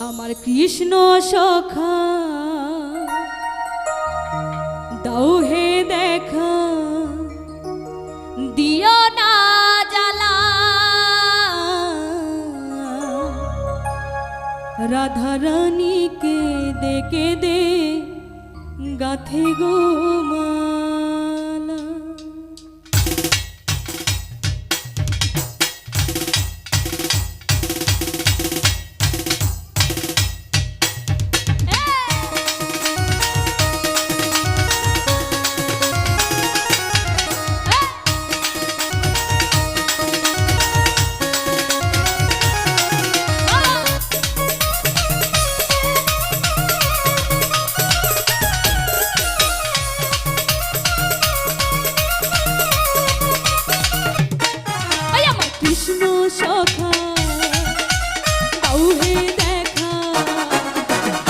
আমার কৃষ্ণ সখা দাও হে দেখা দিও না জ্বালা রাধা রানীকে দেখে দে গাথে গো মালা। কৃষ্ণ সখা দাও হে দেখা,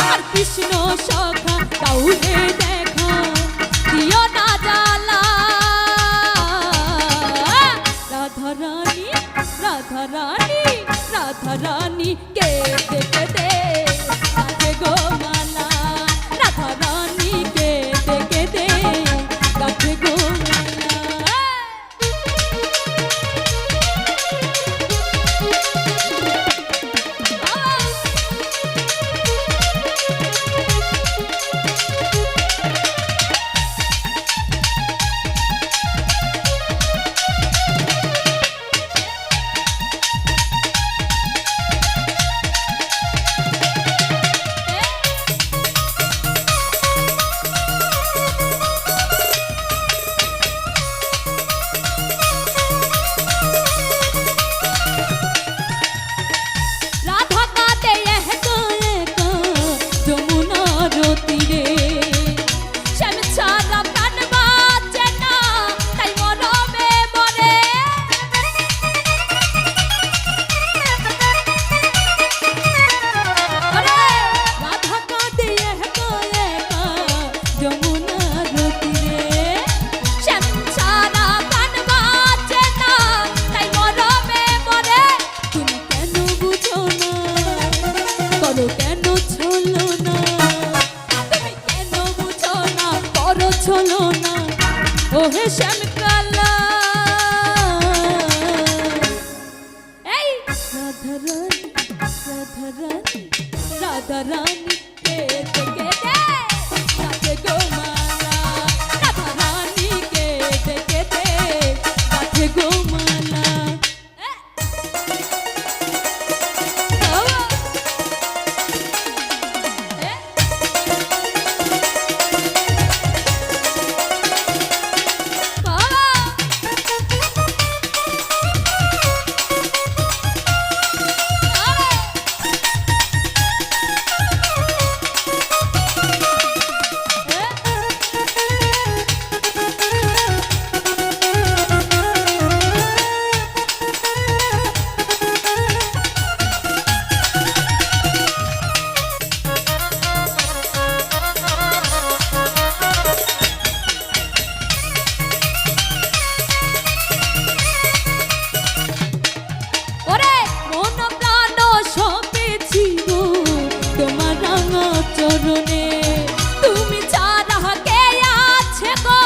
আর কৃষ্ণ সখা দাও হে দেখা দিও না জ্বালা রাধা রানী রাধা রানী রাধা রানী কে দেখে দে গাথে গো মালা রাধা রানী কে দেখে দে গাথে গো কেন ছলো না তুমি কেন বুঝো না করো ছলো না ও হে শ্যামকালা এই রাধা রানী রাধা রানী রাধা রানী কে দেখে দে গাথে গো মালা রাধা রানী কে দেখে দে গাথে গো মালা। চরণে তুমি ছাড়া কে আছে গো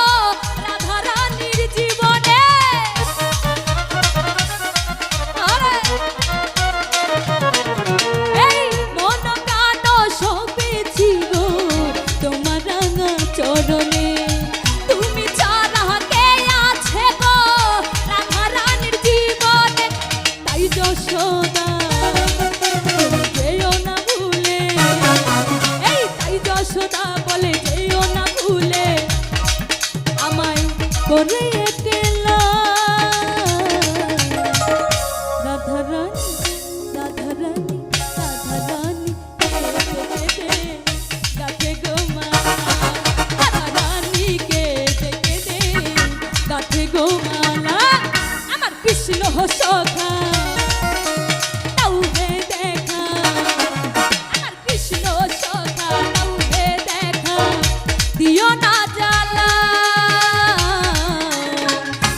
রাধা রানীর জীবনে এই মন প্রাণ সপেছি গো তোমার রাঙা চরণে তুমি ছাড়া কে আছে গো রাধা রানীর জীবনে তাই যশোদা যশোদা বলে যেও না ভুলে আমায় করে একলা রাধা রানী রাধা রানী রাধা রানী গাথে গো মালা রাধা রানী কে দেখে দে গাথে গো মালা আমার কৃষ্ণ সখা দাও হে দেখা আমার কৃষ্ণ সখা দিও না জ্বালা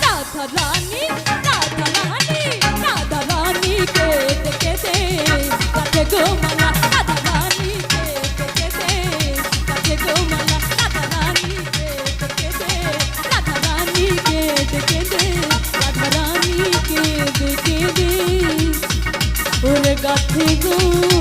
রাধা রানী রাধা রানী রাধা রানী কে দেখে দে গাথে গো মালা রাধা গো